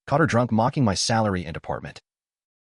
Caught her drunk mocking my salary and apartment.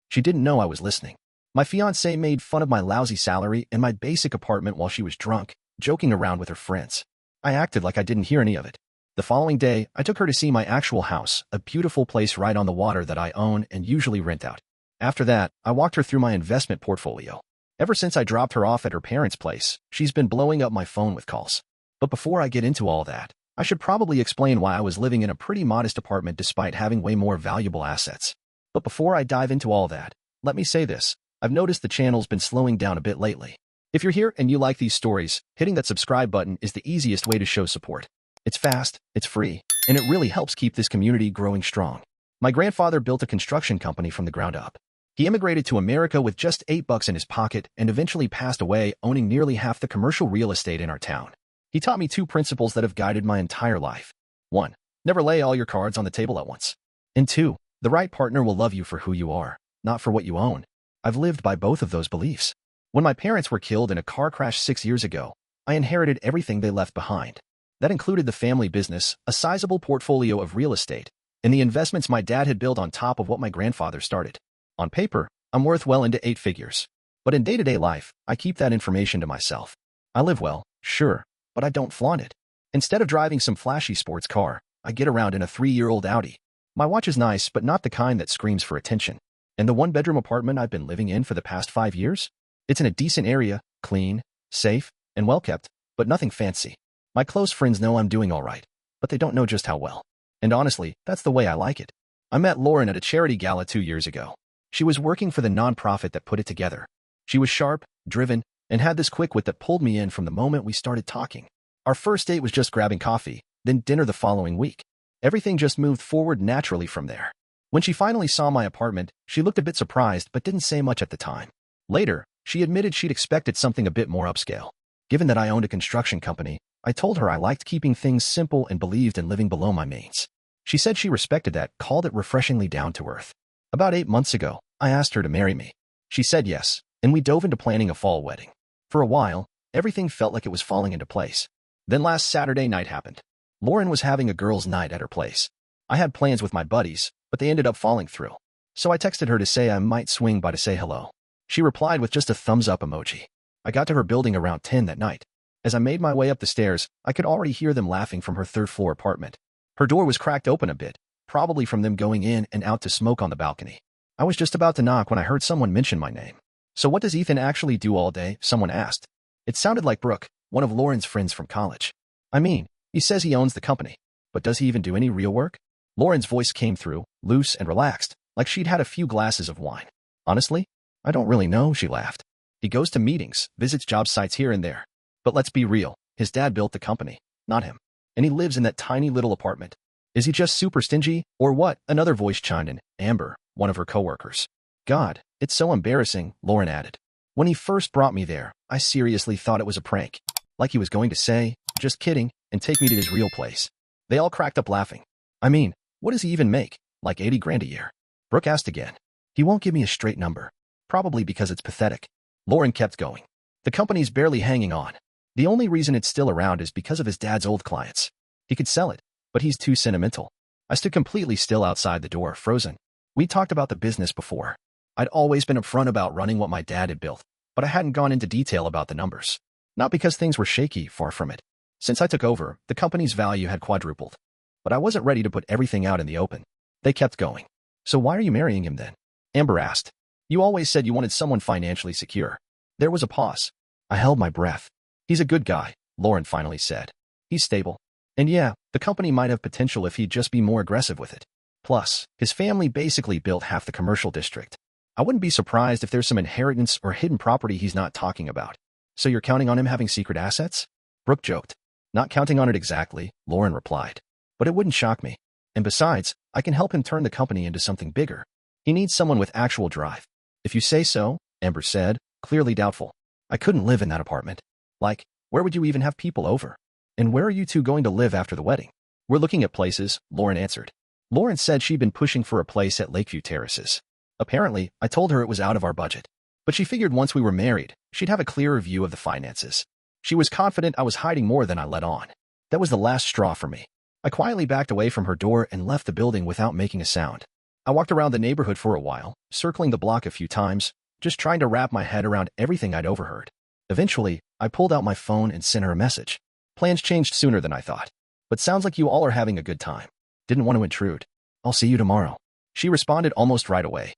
She didn't know I was listening. My fiancée made fun of my lousy salary and my basic apartment while she was drunk, joking around with her friends. I acted like I didn't hear any of it. The following day, I took her to see my actual house, a beautiful place right on the water that I own and usually rent out. After that, I walked her through my investment portfolio. Ever since I dropped her off at her parents' place, she's been blowing up my phone with calls. But before I get into all that, I should probably explain why I was living in a pretty modest apartment despite having way more valuable assets. But before I dive into all that, let me say this. I've noticed the channel's been slowing down a bit lately. If you're here and you like these stories, hitting that subscribe button is the easiest way to show support. It's fast, it's free, and it really helps keep this community growing strong. My grandfather built a construction company from the ground up. He immigrated to America with just $8 in his pocket and eventually passed away owning nearly half the commercial real estate in our town. He taught me two principles that have guided my entire life. 1. Never lay all your cards on the table at once. And 2. The right partner will love you for who you are, not for what you own. I've lived by both of those beliefs. When my parents were killed in a car crash 6 years ago, I inherited everything they left behind. That included the family business, a sizable portfolio of real estate, and the investments my dad had built on top of what my grandfather started. On paper, I'm worth well into 8 figures. But in day-to-day life, I keep that information to myself. I live well, sure, but I don't flaunt it. Instead of driving some flashy sports car, I get around in a 3-year-old Audi. My watch is nice, but not the kind that screams for attention. And the one-bedroom apartment I've been living in for the past 5 years? It's in a decent area, clean, safe, and well-kept, but nothing fancy. My close friends know I'm doing all right, but they don't know just how well. And honestly, that's the way I like it. I met Lauren at a charity gala 2 years ago. She was working for the nonprofit that put it together. She was sharp, driven, and had this quick wit that pulled me in from the moment we started talking. Our first date was just grabbing coffee, then dinner the following week. Everything just moved forward naturally from there. When she finally saw my apartment, she looked a bit surprised but didn't say much at the time. Later, she admitted she'd expected something a bit more upscale. Given that I owned a construction company, I told her I liked keeping things simple and believed in living below my means. She said she respected that, called it refreshingly down to earth. About 8 months ago, I asked her to marry me. She said yes, and we dove into planning a fall wedding. For a while, everything felt like it was falling into place. Then last Saturday night happened. Lauren was having a girls' night at her place. I had plans with my buddies, but they ended up falling through. So I texted her to say I might swing by to say hello. She replied with just a thumbs-up emoji. I got to her building around 10 that night. As I made my way up the stairs, I could already hear them laughing from her third-floor apartment. Her door was cracked open a bit, probably from them going in and out to smoke on the balcony. I was just about to knock when I heard someone mention my name. So what does Ethan actually do all day? Someone asked. It sounded like Brooke, one of Lauren's friends from college. I mean, he says he owns the company, but does he even do any real work? Lauren's voice came through, loose and relaxed, like she'd had a few glasses of wine. Honestly, I don't really know, she laughed. He goes to meetings, visits job sites here and there. But let's be real, his dad built the company, not him. And he lives in that tiny little apartment. Is he just super stingy, or what? Another voice chimed in, Amber, one of her coworkers. God, it's so embarrassing, Lauren added. When he first brought me there, I seriously thought it was a prank. Like he was going to say, just kidding, and take me to his real place. They all cracked up laughing. I mean, what does he even make? Like 80 grand a year? Brooke asked again. He won't give me a straight number. Probably because it's pathetic. Lauren kept going. The company's barely hanging on. The only reason it's still around is because of his dad's old clients. He could sell it, but he's too sentimental. I stood completely still outside the door, frozen. We talked about the business before. I'd always been upfront about running what my dad had built, but I hadn't gone into detail about the numbers. Not because things were shaky, far from it. Since I took over, the company's value had quadrupled. But I wasn't ready to put everything out in the open. They kept going. So why are you marrying him then? Amber asked. You always said you wanted someone financially secure. There was a pause. I held my breath. He's a good guy, Lauren finally said. He's stable. And yeah, the company might have potential if he'd just be more aggressive with it. Plus, his family basically built half the commercial district. I wouldn't be surprised if there's some inheritance or hidden property he's not talking about. So you're counting on him having secret assets? Brooke joked. Not counting on it exactly, Lauren replied. But it wouldn't shock me. And besides, I can help him turn the company into something bigger. He needs someone with actual drive. If you say so, Amber said, clearly doubtful. I couldn't live in that apartment. Like, where would you even have people over? And where are you two going to live after the wedding? We're looking at places, Lauren answered. Lauren said she'd been pushing for a place at Lakeview Terraces. Apparently, I told her it was out of our budget. But she figured once we were married, she'd have a clearer view of the finances. She was confident I was hiding more than I let on. That was the last straw for me. I quietly backed away from her door and left the building without making a sound. I walked around the neighborhood for a while, circling the block a few times, just trying to wrap my head around everything I'd overheard. Eventually, I pulled out my phone and sent her a message. Plans changed sooner than I thought. But sounds like you all are having a good time. Didn't want to intrude. I'll see you tomorrow. She responded almost right away.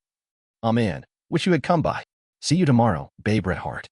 Aw man, wish you had come by. See you tomorrow, babe Red Heart.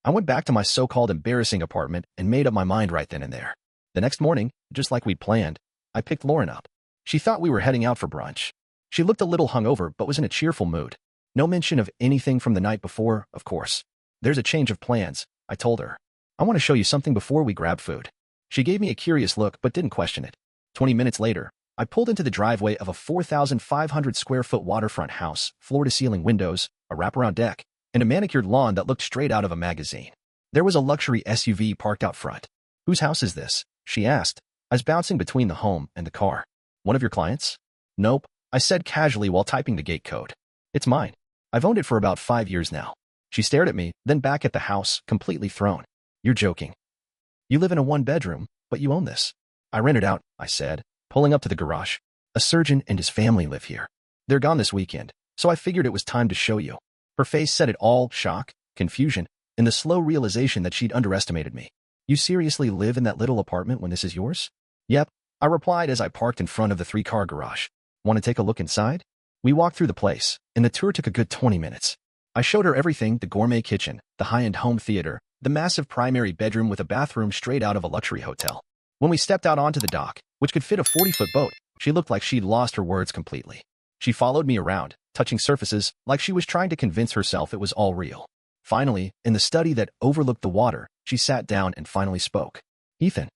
I went back to my so-called embarrassing apartment and made up my mind right then and there. The next morning, just like we'd planned, I picked Lauren up. She thought we were heading out for brunch. She looked a little hungover but was in a cheerful mood. No mention of anything from the night before, of course. There's a change of plans, I told her. I want to show you something before we grab food. She gave me a curious look but didn't question it. 20 minutes later, I pulled into the driveway of a 4,500 square foot waterfront house, floor-to-ceiling windows, a wraparound deck, and a manicured lawn that looked straight out of a magazine. There was a luxury SUV parked out front. Whose house is this? She asked. I was bouncing between the home and the car. One of your clients? Nope, I said casually while typing the gate code. It's mine. I've owned it for about 5 years now. She stared at me, then back at the house, completely thrown. You're joking. You live in a one-bedroom, but you own this. I rented out, I said, pulling up to the garage. A surgeon and his family live here. They're gone this weekend, so I figured it was time to show you. Her face said it all, shock, confusion, and the slow realization that she'd underestimated me. You seriously live in that little apartment when this is yours? Yep, I replied as I parked in front of the 3-car garage. Want to take a look inside? We walked through the place, and the tour took a good 20 minutes. I showed her everything: the gourmet kitchen, the high-end home theater, the massive primary bedroom with a bathroom straight out of a luxury hotel. When we stepped out onto the dock, which could fit a 40-foot boat, she looked like she'd lost her words completely. She followed me around, touching surfaces like she was trying to convince herself it was all real. Finally, in the study that overlooked the water, she sat down and finally spoke. Ethan,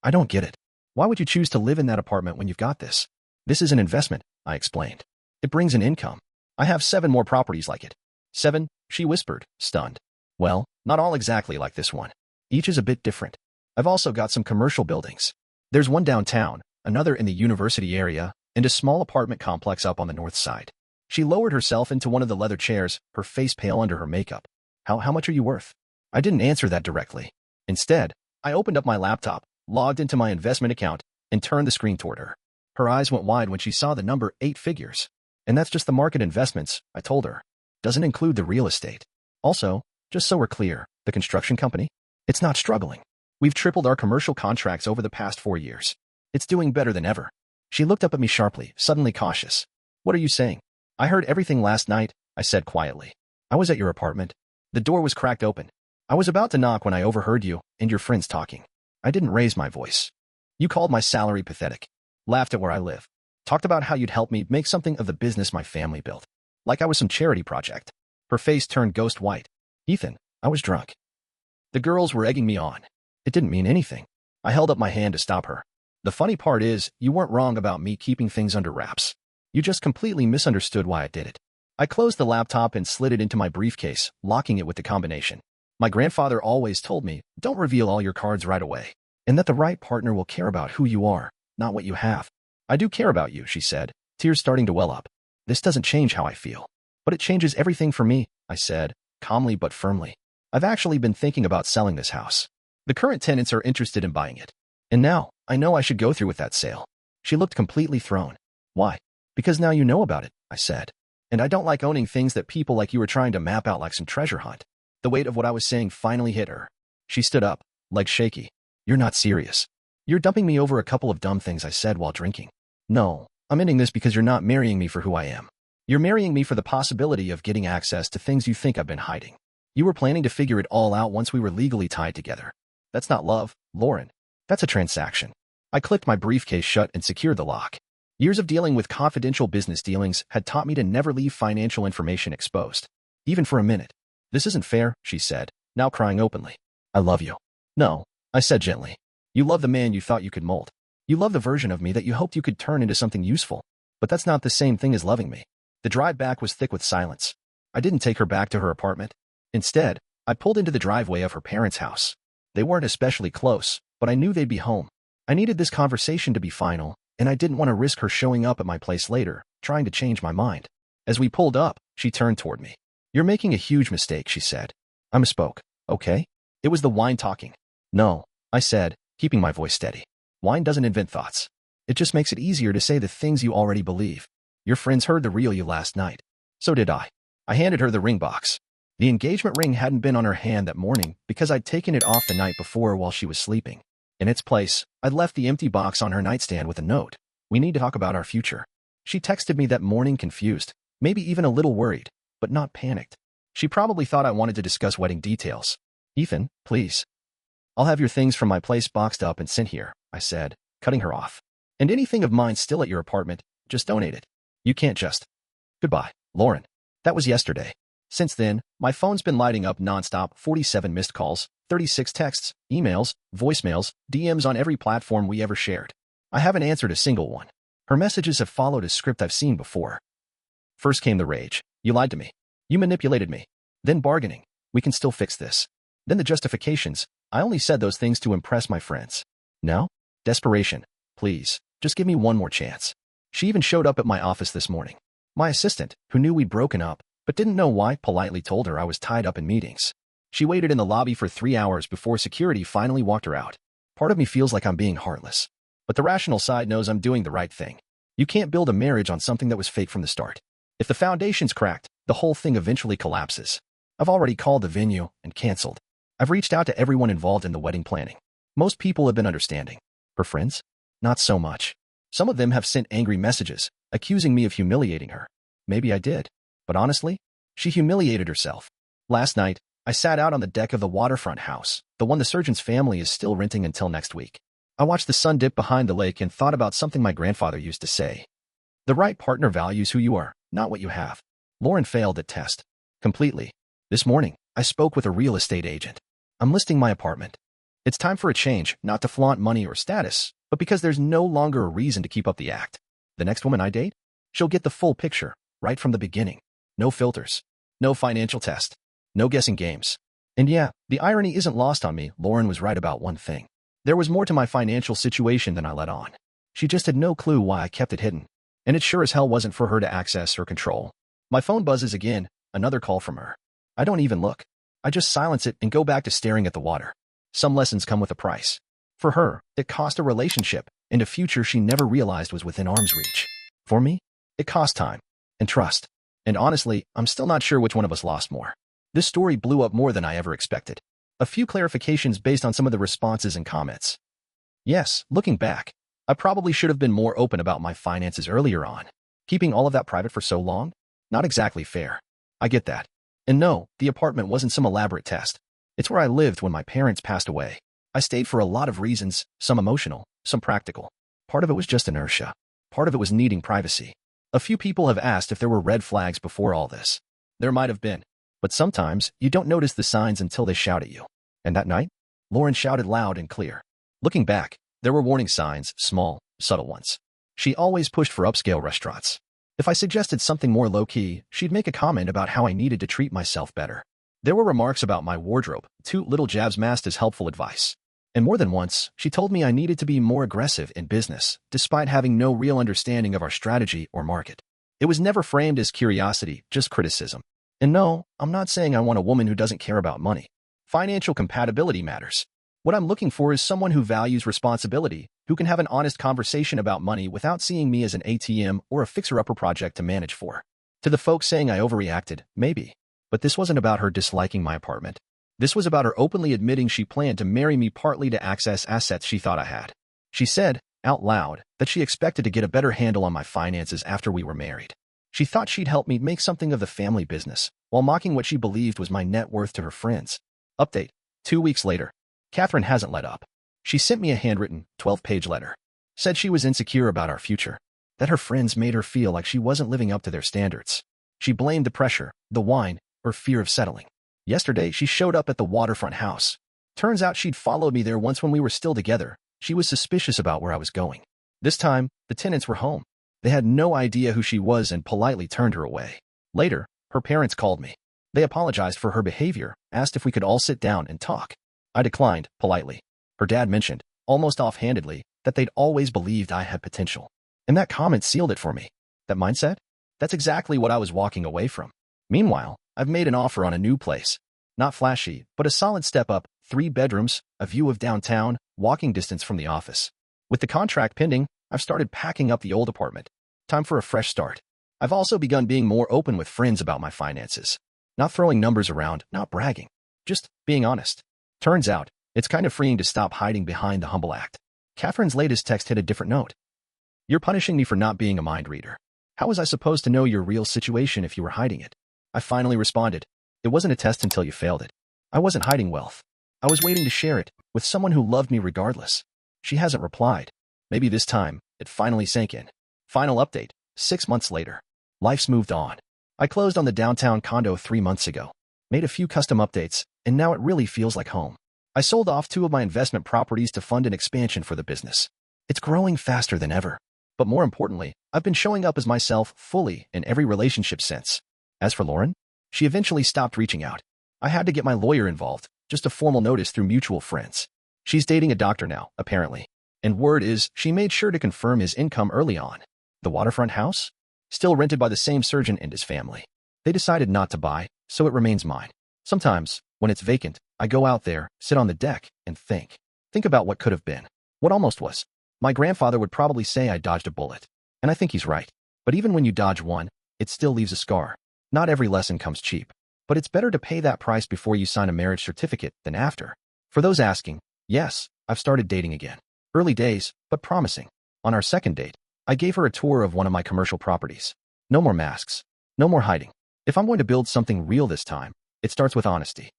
I don't get it. Why would you choose to live in that apartment when you've got this? This is an investment, I explained. It brings an income. I have 7 more properties like it. 7, she whispered, stunned. Well, not all exactly like this one. Each is a bit different. I've also got some commercial buildings. There's one downtown, another in the university area, and a small apartment complex up on the north side. She lowered herself into one of the leather chairs, her face pale under her makeup. How much are you worth? I didn't answer that directly. Instead, I opened up my laptop, logged into my investment account, and turned the screen toward her. Her eyes went wide when she saw the number 8 figures. And that's just the market investments, I told her. Doesn't include the real estate. Also, just so we're clear, the construction company? It's not struggling. We've tripled our commercial contracts over the past 4 years. It's doing better than ever. She looked up at me sharply, suddenly cautious. What are you saying? I heard everything last night, I said quietly. I was at your apartment. The door was cracked open. I was about to knock when I overheard you and your friends talking. I didn't raise my voice. You called my salary pathetic. Laughed at where I live. Talked about how you'd help me make something of the business my family built. Like I was some charity project. Her face turned ghost white. Ethan, I was drunk. The girls were egging me on. It didn't mean anything. I held up my hand to stop her. The funny part is, you weren't wrong about me keeping things under wraps. You just completely misunderstood why I did it. I closed the laptop and slid it into my briefcase, locking it with the combination. My grandfather always told me, don't reveal all your cards right away, and that the right partner will care about who you are, not what you have. I do care about you, she said, tears starting to well up. This doesn't change how I feel. But it changes everything for me, I said, calmly but firmly. I've actually been thinking about selling this house. The current tenants are interested in buying it. And now, I know I should go through with that sale. She looked completely thrown. Why? Because now you know about it, I said. And I don't like owning things that people like you are trying to map out like some treasure hunt. The weight of what I was saying finally hit her. She stood up, legs shaky. You're not serious. You're dumping me over a couple of dumb things I said while drinking. No, I'm ending this because you're not marrying me for who I am. You're marrying me for the possibility of getting access to things you think I've been hiding. You were planning to figure it all out once we were legally tied together. That's not love, Lauren. That's a transaction. I clicked my briefcase shut and secured the lock. Years of dealing with confidential business dealings had taught me to never leave financial information exposed. Even for a minute. This isn't fair, she said, now crying openly. I love you. No, I said gently. You love the man you thought you could mold. You love the version of me that you hoped you could turn into something useful. But that's not the same thing as loving me. The drive back was thick with silence. I didn't take her back to her apartment. Instead, I pulled into the driveway of her parents' house. They weren't especially close, but I knew they'd be home. I needed this conversation to be final, and I didn't want to risk her showing up at my place later, trying to change my mind. As we pulled up, she turned toward me. You're making a huge mistake, she said. I misspoke, okay? It was the wine talking. No, I said, keeping my voice steady. Wine doesn't invent thoughts. It just makes it easier to say the things you already believe. Your friends heard the real you last night. So did I. I handed her the ring box. The engagement ring hadn't been on her hand that morning because I'd taken it off the night before while she was sleeping. In its place, I'd left the empty box on her nightstand with a note. We need to talk about our future. She texted me that morning confused, maybe even a little worried, but not panicked. She probably thought I wanted to discuss wedding details. Ethan, please. I'll have your things from my place boxed up and sent here, I said, cutting her off. And anything of mine still at your apartment, just donate it. You can't just. Goodbye, Lauren. That was yesterday. Since then, my phone's been lighting up nonstop, 47 missed calls, 36 texts, emails, voicemails, DMs on every platform we ever shared. I haven't answered a single one. Her messages have followed a script I've seen before. First came the rage. You lied to me. You manipulated me. Then bargaining. We can still fix this. Then the justifications. I only said those things to impress my friends. Now? Desperation. Please, just give me one more chance. She even showed up at my office this morning. My assistant, who knew we'd broken up, but didn't know why, politely told her I was tied up in meetings. She waited in the lobby for 3 hours before security finally walked her out. Part of me feels like I'm being heartless. But the rational side knows I'm doing the right thing. You can't build a marriage on something that was fake from the start. If the foundation's cracked, the whole thing eventually collapses. I've already called the venue and canceled. I've reached out to everyone involved in the wedding planning. Most people have been understanding. Her friends? Not so much. Some of them have sent angry messages, accusing me of humiliating her. Maybe I did. But honestly, she humiliated herself. Last night, I sat out on the deck of the waterfront house, the one the surgeon's family is still renting until next week. I watched the sun dip behind the lake and thought about something my grandfather used to say. The right partner values who you are, not what you have. Lauren failed at test. Completely. This morning, I spoke with a real estate agent. I'm listing my apartment. It's time for a change, not to flaunt money or status, but because there's no longer a reason to keep up the act. The next woman I date? She'll get the full picture, right from the beginning. No filters. No financial test. No guessing games. And yeah, the irony isn't lost on me. Lauren was right about one thing. There was more to my financial situation than I let on. She just had no clue why I kept it hidden. And it sure as hell wasn't for her to access or control. My phone buzzes again, another call from her. I don't even look. I just silence it and go back to staring at the water. Some lessons come with a price. For her, it cost a relationship and a future she never realized was within arm's reach. For me, it cost time and trust. And honestly, I'm still not sure which one of us lost more. This story blew up more than I ever expected. A few clarifications based on some of the responses and comments. Yes, looking back, I probably should have been more open about my finances earlier on. Keeping all of that private for so long? Not exactly fair. I get that. And no, the apartment wasn't some elaborate test. It's where I lived when my parents passed away. I stayed for a lot of reasons, some emotional, some practical. Part of it was just inertia. Part of it was needing privacy. A few people have asked if there were red flags before all this. There might have been. But sometimes, you don't notice the signs until they shout at you. And that night, Lauren shouted loud and clear. Looking back, there were warning signs, small, subtle ones. She always pushed for upscale restaurants. If I suggested something more low-key, she'd make a comment about how I needed to treat myself better. There were remarks about my wardrobe, 2 little jabs masked as helpful advice. And more than once, she told me I needed to be more aggressive in business, despite having no real understanding of our strategy or market. It was never framed as curiosity, just criticism. And no, I'm not saying I want a woman who doesn't care about money. Financial compatibility matters. What I'm looking for is someone who values responsibility, who can have an honest conversation about money without seeing me as an ATM or a fixer-upper project to manage for. To the folks saying I overreacted, maybe. But this wasn't about her disliking my apartment. This was about her openly admitting she planned to marry me partly to access assets she thought I had. She said, out loud, that she expected to get a better handle on my finances after we were married. She thought she'd help me make something of the family business, while mocking what she believed was my net worth to her friends. Update. 2 weeks later. Catherine hasn't let up. She sent me a handwritten, 12-page letter. Said she was insecure about our future. That her friends made her feel like she wasn't living up to their standards. She blamed the pressure, the wine, or fear of settling. Yesterday, she showed up at the waterfront house. Turns out she'd followed me there once when we were still together. She was suspicious about where I was going. This time, the tenants were home. They had no idea who she was and politely turned her away. Later, her parents called me. They apologized for her behavior, asked if we could all sit down and talk. I declined, politely. Her dad mentioned, almost offhandedly, that they'd always believed I had potential. And that comment sealed it for me. That mindset? That's exactly what I was walking away from. Meanwhile, I've made an offer on a new place. Not flashy, but a solid step up, 3 bedrooms, a view of downtown, walking distance from the office. With the contract pending, I've started packing up the old apartment. Time for a fresh start. I've also begun being more open with friends about my finances. Not throwing numbers around, not bragging. Just being honest. Turns out, it's kind of freeing to stop hiding behind the humble act. Catherine's latest text hit a different note. You're punishing me for not being a mind reader. How was I supposed to know your real situation if you were hiding it? I finally responded. It wasn't a test until you failed it. I wasn't hiding wealth. I was waiting to share it with someone who loved me regardless. She hasn't replied. Maybe this time, it finally sank in. Final update, 6 months later. Life's moved on. I closed on the downtown condo 3 months ago. Made a few custom updates, and now it really feels like home. I sold off 2 of my investment properties to fund an expansion for the business. It's growing faster than ever. But more importantly, I've been showing up as myself fully in every relationship since. As for Lauren, she eventually stopped reaching out. I had to get my lawyer involved, just a formal notice through mutual friends. She's dating a doctor now, apparently. And word is she made sure to confirm his income early on. The waterfront house? Still rented by the same surgeon and his family. They decided not to buy, so it remains mine. Sometimes, when it's vacant, I go out there, sit on the deck, and think. Think about what could have been. What almost was. My grandfather would probably say I dodged a bullet. And I think he's right. But even when you dodge one, it still leaves a scar. Not every lesson comes cheap. But it's better to pay that price before you sign a marriage certificate than after. For those asking, yes, I've started dating again. Early days, but promising. On our second date, I gave her a tour of one of my commercial properties. No more masks. No more hiding. If I'm going to build something real this time, it starts with honesty.